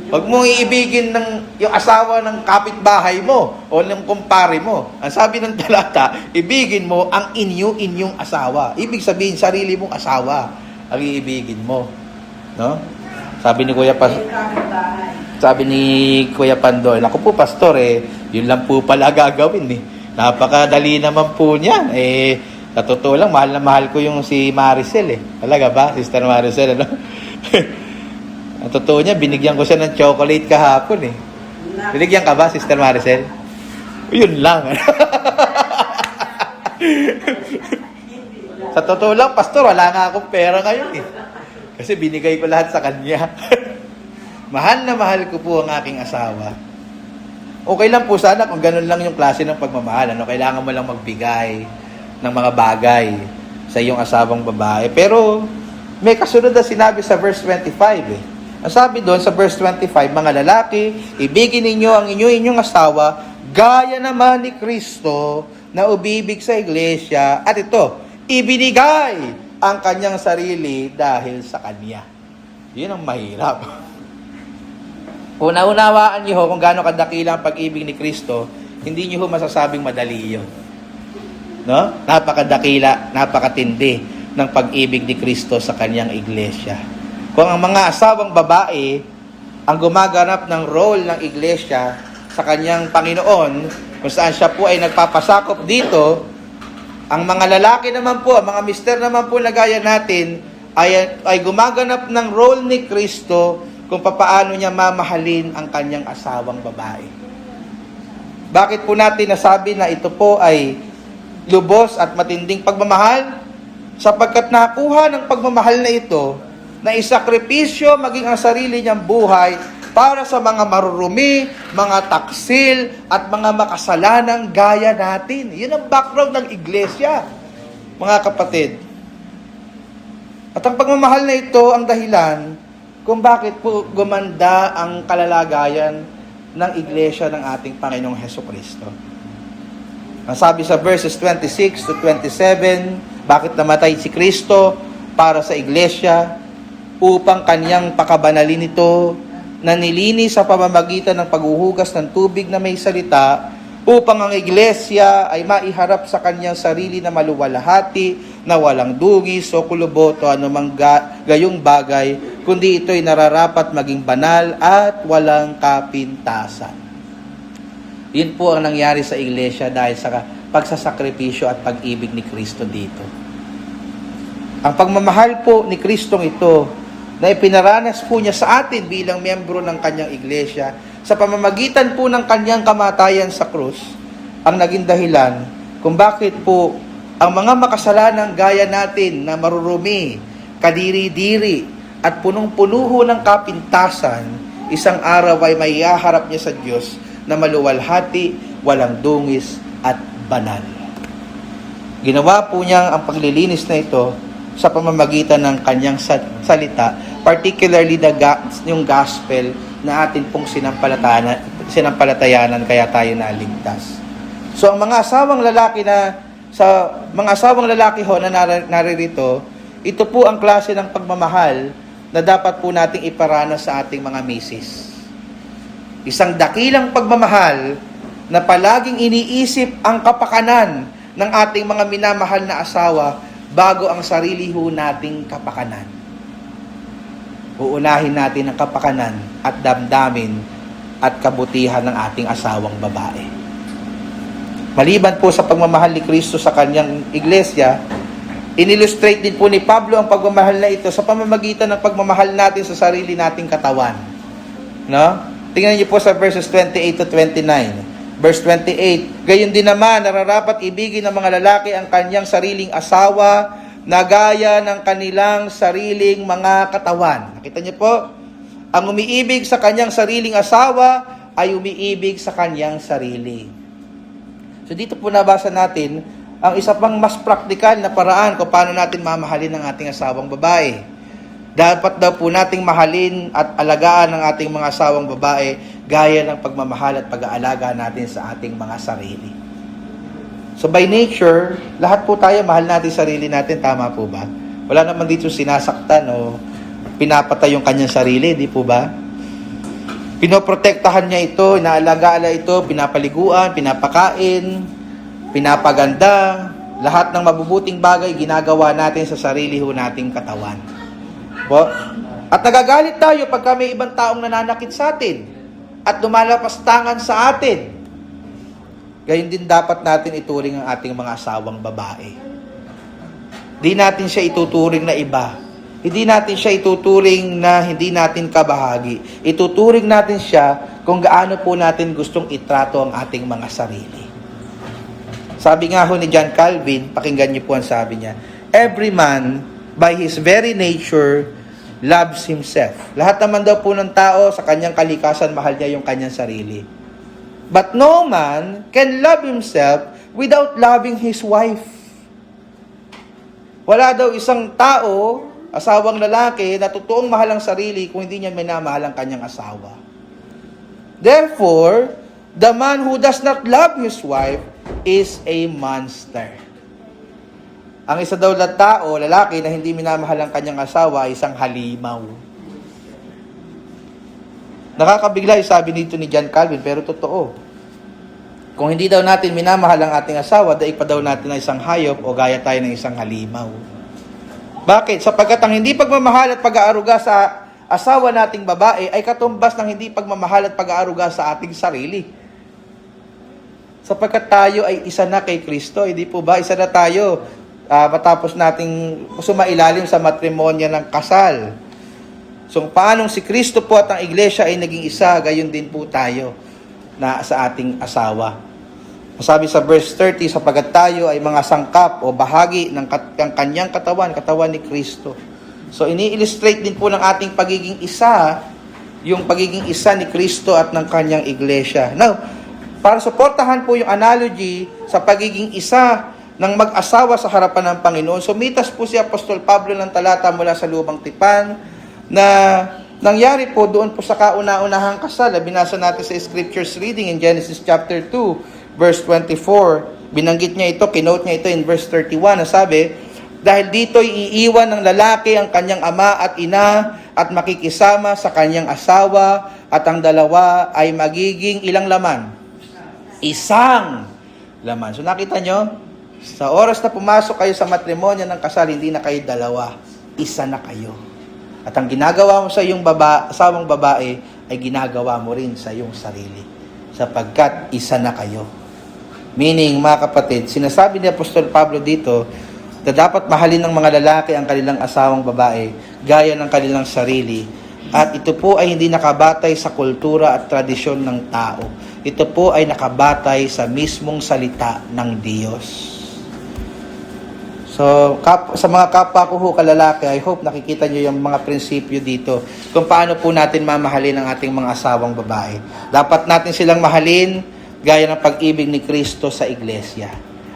Huwag mo iibigin yung asawa ng kapitbahay mo o ng kumpare mo. Ang sabi ng talata, ibigin mo ang inyong asawa. Ibig sabihin, sarili mong asawa ang iibigin mo. No? Sabi ni Kuya Pandoy, naku po, pastor, yun lang po pala gagawin. Napakadali naman po niyan. Sa totoo lang, mahal na mahal ko yung si Maricel. Talaga ba, Sister Maricel? Ang totoo niya, binigyan ko siya ng chocolate kahapon. Binigyan ka ba, Sister Maricel? Yun lang. Sa totoo lang, pastor, wala nga akong pera ngayon. Kasi binigay ko lahat sa kanya. Mahal na mahal ko po ang aking asawa. Okay lang po sana kung ganun lang yung klase ng pagmamahal. Kailangan mo lang magbigay ng mga bagay sa iyong asawang babae. Pero may kasunod na sinabi sa verse 25. Ang sabi doon sa verse 25, mga lalaki, ibigin ninyo ang inyong asawa, gaya naman ni Kristo na ubibig sa iglesia. At ito, ibinigay ang kanyang sarili dahil sa kanya. Yun ang mahirap. Una-unawaan niyo kung gaano kadakila ang pag-ibig ni Kristo, hindi niyo masasabing madali yun. No? Napakadakila, napakatindi ng pag-ibig ni Kristo sa kanyang iglesia. Kung ang mga asawang babae ang gumaganap ng role ng iglesia sa kanyang Panginoon, kung saan siya po ay nagpapasakop dito, ang mga lalaki naman po, ang mga mister naman po na gaya natin, ay gumaganap ng role ni Kristo kung papaano niya mamahalin ang kanyang asawang babae. Bakit po natin nasabi na ito po ay lubos at matinding pagmamahal? Sapagkat nakuha ng pagmamahal na ito, na isakripisyo maging ang sarili niyang buhay para sa mga marurumi, mga taksil, at mga makasalanang gaya natin. Yun ang background ng iglesia, mga kapatid. At ang pagmamahal na ito ang dahilan kung bakit po gumanda ang kalalagayan ng iglesia ng ating Panginoong Hesukristo. Ang sabi sa verses 26 to 27, bakit namatay si Kristo para sa iglesia? Upang kanyang pakabanalin ito na nilinis sa pamamagitan ng paghuhugas ng tubig na may salita, upang ang iglesia ay maiharap sa kanyang sarili na maluwalhati, na walang dungis o kulubot o anumang gayong bagay, kundi ito'y nararapat maging banal at walang kapintasan. Yun po ang nangyari sa iglesia dahil sa pagsasakripisyo at pag-ibig ni Kristo dito. Ang pagmamahal po ni Kristong ito na ipinaranas po niya sa atin bilang miyembro ng kanyang iglesia, sa pamamagitan po ng kanyang kamatayan sa krus, ang naging dahilan kung bakit po ang mga makasalanang gaya natin na marurumi, kadiri-diri, at punong-puno ng kapintasan, isang araw ay maihaharap niya sa Diyos na maluwalhati, walang dungis, at banal. Ginawa po niya ang paglilinis na ito sa pamamagitan ng kanyang salita, particularly yung gospel na atin pong sinampalatayanan kaya tayo naligtas. So ang mga asawang lalaki ho na naririto, ito po ang klase ng pagmamahal na dapat po nating iparanas sa ating mga misis. Isang dakilang pagmamahal na palaging iniisip ang kapakanan ng ating mga minamahal na asawa bago ang sarili ho nating kapakanan. Uunahin natin ang kapakanan at damdamin at kabutihan ng ating asawang babae. Maliban po sa pagmamahal ni Kristo sa kanyang iglesia, inillustrate din po ni Pablo ang pagmamahal na ito sa pamamagitan ng pagmamahal natin sa sarili nating katawan. No? Tingnan niyo po sa verses 28 to 29. Verse 28, gayon din naman, nararapat ibigin ng mga lalaki ang kanyang sariling asawa na gaya ng kanilang sariling mga katawan. Nakita niyo po? Ang umiibig sa kanyang sariling asawa ay umiibig sa kanyang sarili. So dito po nabasa natin ang isa pang mas praktikal na paraan kung paano natin mamahalin ang ating asawang babae. Dapat daw po nating mahalin at alagaan ang ating mga asawang babae gaya ng pagmamahal at pag-aalaga natin sa ating mga sarili. So by nature, lahat po tayo mahal natin sarili natin, tama po ba? Wala naman dito sinasaktan o pinapatay yung kanyang sarili, di po ba? Pinoprotektahan niya ito, inaalaga ito, pinapaliguan, pinapakain, pinapaganda, lahat ng mabubuting bagay ginagawa natin sa sarili ho nating katawan. Po? At nagagalit tayo pagka may ibang taong nananakit sa atin at lumalapastangan sa atin. Gayun din dapat natin ituring ang ating mga asawang babae. Di natin siya ituturing na iba. Hindi natin siya ituturing na hindi natin kabahagi. Ituturing natin siya kung gaano po natin gustong itrato ang ating mga sarili. Sabi nga ho ni John Calvin, pakinggan niyo po ang sabi niya, every man, by his very nature, loves himself. Lahat naman daw po ng tao sa kanyang kalikasan, mahal niya yung kanyang sarili. But no man can love himself without loving his wife. Wala daw isang tao, asawang lalaki, na totoong mahal ang sarili kung hindi niya minamahal ang kanyang asawa. Therefore, the man who does not love his wife is a monster. Ang isa daw na tao, lalaki, na hindi minamahal ang kanyang asawa ay isang halimaw. Nakakabigla yung sabi nito ni John Calvin, pero totoo. Kung hindi daw natin minamahal ang ating asawa, daig pa daw natin na isang hayop o gaya tayo ng isang halimaw. Bakit? Sapagkat ang hindi pagmamahal at pag-aaruga sa asawa nating babae ay katumbas ng hindi pagmamahal at pag-aaruga sa ating sarili. Sapagkat tayo ay isa na kay Kristo, hindi po ba? Isa na tayo matapos nating sumailalim sa matrimonya ng kasal. So, paanong si Kristo po at ang iglesia ay naging isa, gayon din po tayo na sa ating asawa. Sabi sa verse 30, sapagkat tayo ay mga sangkap o bahagi ng kanyang katawan ni Kristo. So, ini-illustrate din po ng ating pagiging isa, yung pagiging isa ni Kristo at ng kanyang iglesia. Now, para suportahan po yung analogy sa pagiging isa ng mag-asawa sa harapan ng Panginoon, sumitas po si Apostol Pablo ng talata mula sa Lumang Tipan, na nangyari po doon po sa kauna-unahang kasal. Binasa natin sa scriptures reading in Genesis chapter 2, verse 24. Binanggit niya ito, kinote niya ito in verse 31, na sabi, dahil dito iiwan ng lalaki ang kanyang ama at ina at makikisama sa kanyang asawa at ang dalawa ay magiging ilang laman? Isang laman. So nakita nyo, sa oras na pumasok kayo sa matrimonya ng kasal, hindi na kayo dalawa, isa na kayo. At ang ginagawa mo sa iyong asawang babae ay ginagawa mo rin sa iyong sarili. Sapagkat isa na kayo. Meaning, mga kapatid, sinasabi ni Apostol Pablo dito na dapat mahalin ng mga lalaki ang kanilang asawang babae gaya ng kanilang sarili. At ito po ay hindi nakabatay sa kultura at tradisyon ng tao. Ito po ay nakabatay sa mismong salita ng Diyos. So, sa mga kapwa ko kalalaki, I hope nakikita nyo yung mga prinsipyo dito kung paano po natin mamahalin ang ating mga asawang babae. Dapat natin silang mahalin gaya ng pag-ibig ni Kristo sa iglesia.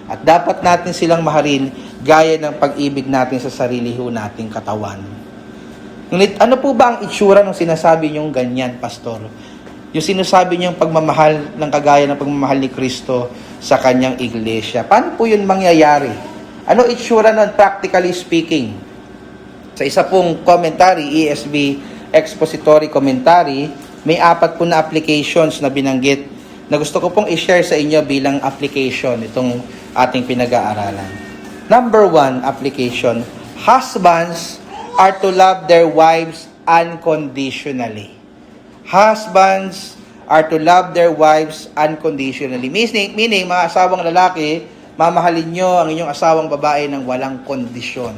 At dapat natin silang mahalin gaya ng pag-ibig natin sa sarili ho nating katawan. Ngunit ano po ba ang itsura ng sinasabi nyong ganyan, Pastor? Yung sinasabi niyong pagmamahal ng kagaya ng pagmamahal ni Kristo sa kanyang iglesia. Paano po yun mangyayari? Ano itsura nun, practically speaking? Sa isa pong commentary, ESV Expository Commentary, may 4 po na applications na binanggit na gusto ko pong i-share sa inyo bilang application itong ating pinag-aaralan. Number 1 application, husbands are to love their wives unconditionally. Husbands are to love their wives unconditionally. Meaning, mga asawang lalaki, mamahalin nyo ang inyong asawang babae ng walang kondisyon.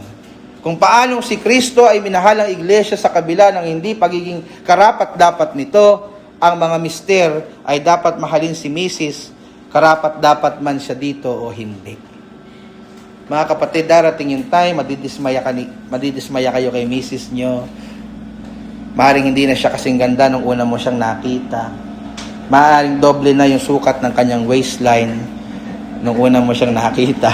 Kung paano si Kristo ay minahal ang iglesia sa kabila ng hindi pagiging karapat-dapat nito, ang mga mister ay dapat mahalin si Mrs. karapat-dapat man siya dito o hindi. Mga kapatid, darating yung time, madidismaya kayo kay Mrs. nyo. Maaaring hindi na siya kasing ganda nung una mo siyang nakita. Maaaring doble na yung sukat ng kanyang waistline nung una mo siyang nakita.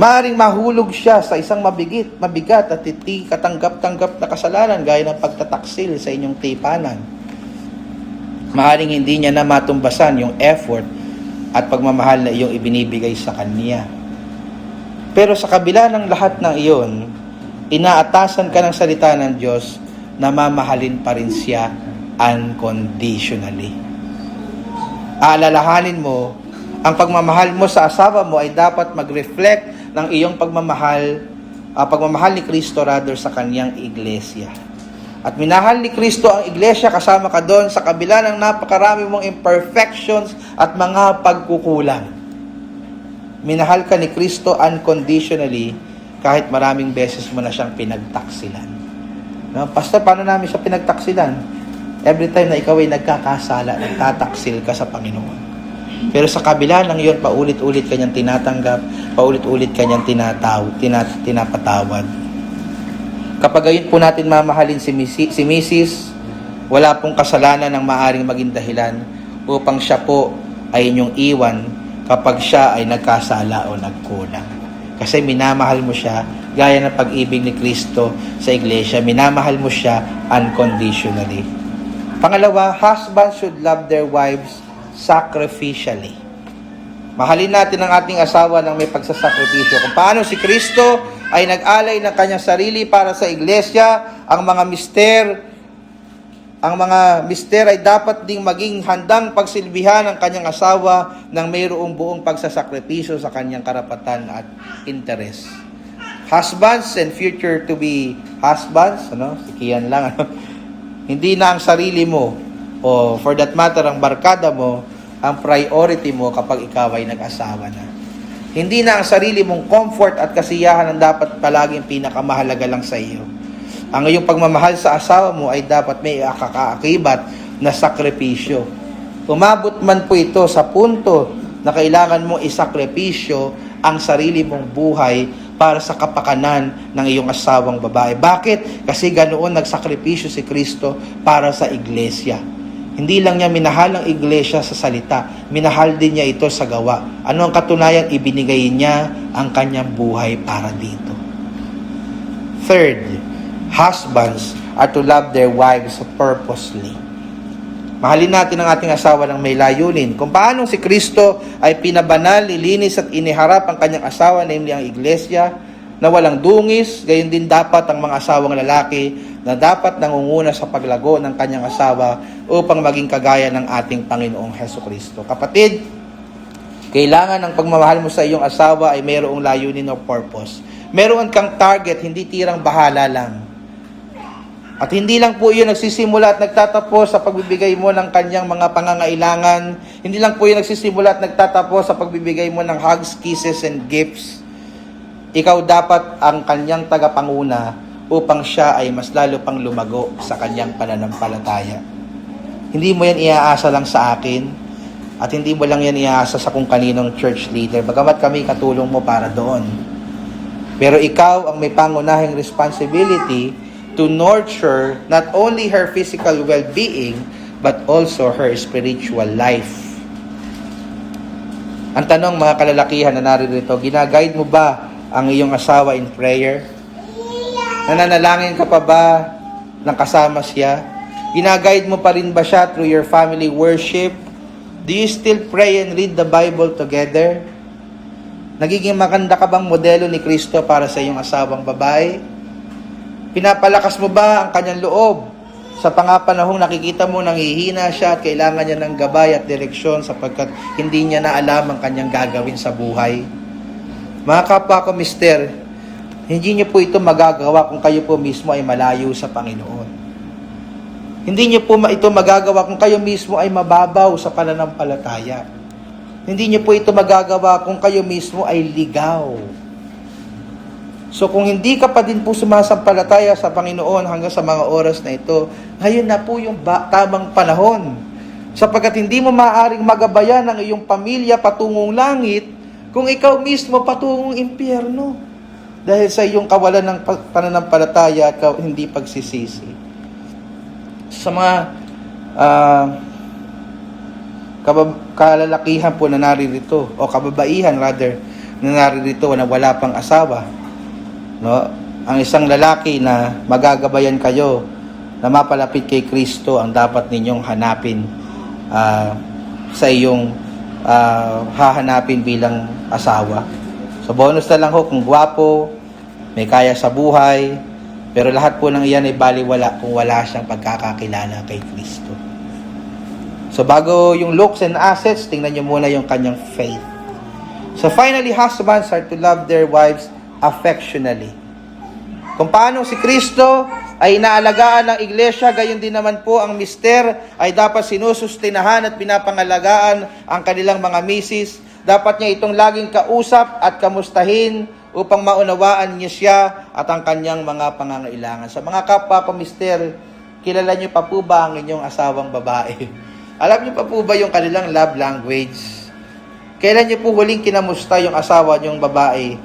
Maaaring mahulog siya sa isang mabigat at katanggap-tanggap na kasalanan gaya ng pagtataksil sa inyong tipanan. Maaaring hindi niya na matumbasan yung effort at pagmamahal na iyong ibinibigay sa kanya. Pero sa kabila ng lahat ng iyon, inaatasan ka ng salita ng Diyos na mamahalin pa rin siya unconditionally. Aalalahanin mo, ang pagmamahal mo sa asawa mo ay dapat mag-reflect ng iyong pagmamahal ni Kristo rather sa kanyang iglesia. At minahal ni Kristo ang iglesia, kasama ka doon sa kabila ng napakarami mong imperfections at mga pagkukulang. Minahal ka ni Kristo unconditionally kahit maraming beses mo na siyang pinagtaksilan. No? Pastor, paano namin siya pinagtaksilan? Every time na ikaw ay nagkakasala, nagtataksil ka sa Panginoon. Pero sa kabila ng iyon, paulit-ulit kanyang tinatanggap, paulit-ulit kanyang tinapatawad. Kapag gayon po natin mamahalin si Mrs., wala pong kasalanan ng maaring maging dahilan upang siya po ay inyong iwan kapag siya ay nagkasala o nagkulang. Kasi minamahal mo siya gaya ng pag-ibig ni Kristo sa iglesia. Minamahal mo siya unconditionally. Pangalawa, husbands should love their wives sacrificially. Mahalin natin ang ating asawa ng may pagsasakripisyo. Kung paano si Kristo ay nag-alay ng kanyang sarili para sa iglesia, ang mga mister ay dapat ding maging handang pagsilbihan ng kanyang asawa ng mayroong buong pagsasakripisyo sa kanyang karapatan at interes. Husbands and future to be husbands, sikiyan lang, hindi na ang sarili mo o for that matter ang barkada mo ang priority mo kapag ikaw ay nag-asawa na. Hindi na ang sarili mong comfort at kasiyahan ang dapat palaging pinakamahalaga lang sa iyo. Ang iyong pagmamahal sa asawa mo ay dapat may kaakibat na sakripisyo. Umabot man po ito sa punto na kailangan mong isakripisyo ang sarili mong buhay para sa kapakanan ng iyong asawang babae. Bakit? Kasi ganoon nagsakripisyo si Kristo para sa iglesia. Hindi lang niya minahal ang iglesia sa salita, minahal din niya ito sa gawa. Ano ang katunayan? Ibinigay niya ang kanyang buhay para dito. Third, husbands are to love their wives purposely. Mahalin natin ang ating asawa ng may layunin. Kung paano si Kristo ay pinabanal, nilinis at iniharap ang kanyang asawa, namely ang iglesia, na walang dungis, gayon din dapat ang mga asawang lalaki na dapat nangunguna sa paglago ng kanyang asawa upang maging kagaya ng ating Panginoong Hesukristo. Kapatid, kailangan ng pagmamahal mo sa iyong asawa ay mayroong layunin o purpose. Meron kang target, hindi tirang bahala lang. At hindi lang po yun nagsisimula at nagtatapos sa pagbibigay mo ng kanyang mga pangangailangan. Hindi lang po yun nagsisimula at nagtatapos sa pagbibigay mo ng hugs, kisses, and gifts. Ikaw dapat ang kanyang tagapanguna upang siya ay mas lalo pang lumago sa kanyang pananampalataya. Hindi mo yan iaasa lang sa akin at hindi mo lang yan iaasa sa kung kaninong church leader. Bagamat kami katulong mo para doon. Pero ikaw ang may pangunahing responsibility to nurture not only her physical well-being, but also her spiritual life. Ang tanong mga kalalakihan na naririto, ginaguide mo ba ang iyong asawa in prayer? Nananalangin ka pa ba ng kasama siya? Ginaguide mo pa rin ba siya through your family worship? Do you still pray and read the Bible together? Nagiging maganda ka bang modelo ni Kristo para sa iyong asawang babae? Pinapalakas mo ba ang kanyang loob? Sa pangapanahong nakikita mo nanghihina siya at kailangan niya ng gabay at direksyon sapagkat hindi niya na alam ang kanyang gagawin sa buhay. Mga kapwa ko, mister, hindi niyo po ito magagawa kung kayo po mismo ay malayo sa Panginoon. Hindi niyo po ito magagawa kung kayo mismo ay mababaw sa pananampalataya. Hindi niyo po ito magagawa kung kayo mismo ay ligaw. So kung hindi ka pa din po sumasampalataya sa Panginoon hanggang sa mga oras na ito, ngayon na po yung tamang panahon. Sapagkat hindi mo maaaring magabayan ang iyong pamilya patungong langit kung ikaw mismo patungong impyerno. Dahil sa iyong kawalan ng pananampalataya at hindi pagsisisi. Sa mga kalalakihan po na naririto, o kababaihan rather, na naririto na wala pang asawa, no? Ang isang lalaki na magagabayan kayo na mapalapit kay Kristo ang dapat ninyong hanapin sa iyong hahanapin bilang asawa. So bonus na lang ho kung gwapo, may kaya sa buhay, pero lahat po ng iyan ay baliwala kung wala siyang pagkakakilala kay Kristo. So bago yung looks and assets, tingnan nyo muna yung kanyang faith. So finally, husbands are to love their wives affectionately. Kung paano si Kristo ay inaalagaan ng iglesia, gayon din naman po ang mister ay dapat sinusustinahan at pinapangalagaan ang kanilang mga misis. Dapat niya itong laging kausap at kamustahin upang maunawaan niya siya at ang kanyang mga pangangailangan. Sa mga kapwa ko mister, kilala niyo pa po ba ang inyong asawang babae? Alam niyo pa po ba yung kanilang love language? Kailan niyo po huling kinamusta yung asawa niyong babae?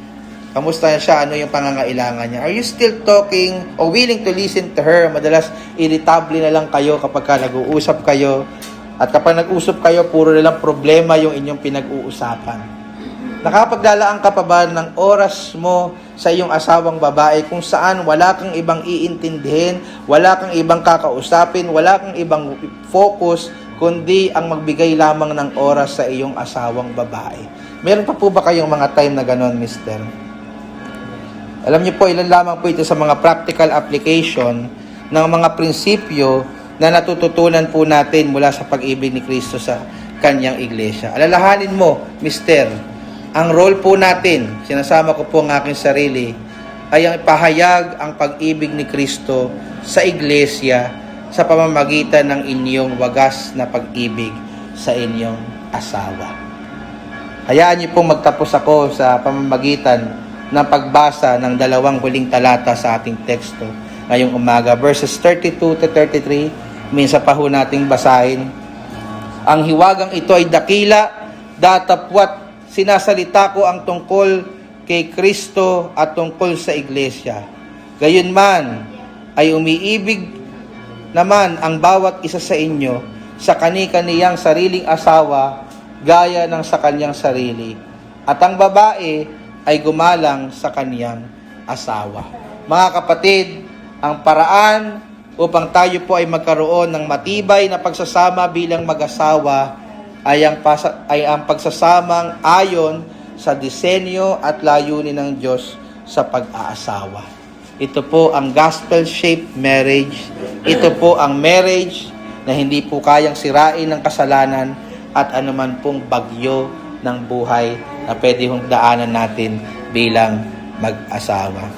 Kamusta siya? Ano yung pangangailangan niya? Are you still talking or willing to listen to her? Madalas, irritable na lang kayo kapag nag-uusap kayo. At kapag nag-usap kayo, puro na lang problema yung inyong pinag-uusapan. Nakapaglalaan ka pa ba ng oras mo sa iyong asawang babae kung saan wala kang ibang iintindihin, wala kang ibang kakausapin, wala kang ibang focus, kundi ang magbigay lamang ng oras sa iyong asawang babae? Meron pa po ba kayong mga time na ganon, mister? Alam niyo po, ilan lamang po ito sa mga practical application ng mga prinsipyo na natututunan po natin mula sa pag-ibig ni Kristo sa kanyang iglesia. Alalahanin mo, mister, ang role po natin, sinasama ko po ang aking sarili, ay ang ipahayag ang pag-ibig ni Kristo sa iglesia sa pamamagitan ng inyong wagas na pag-ibig sa inyong asawa. Hayaan niyo pong magtapos ako sa pamamagitan ng pagbasa ng dalawang huling talata sa ating teksto ngayong umaga. Verses 32 to 33, minsan pa ho nating basahin. Ang hiwagang ito ay dakila, datapwat sinasalita ko ang tungkol kay Kristo at tungkol sa iglesia. Gayunman ay umiibig naman ang bawat isa sa inyo sa kani-kaniyang sariling asawa gaya ng sa kanyang sarili. At ang babae ay gumalang sa kaniyang asawa. Mga kapatid, ang paraan upang tayo po ay magkaroon ng matibay na pagsasama bilang mag-asawa ay ang pagsasamang ayon sa disenyo at layunin ng Diyos sa pag-aasawa. Ito po ang gospel-shaped marriage. Ito po ang marriage na hindi po kayang sirain ng kasalanan at anuman pong bagyo ng buhay na pwede hong daanan natin bilang mag-asawa.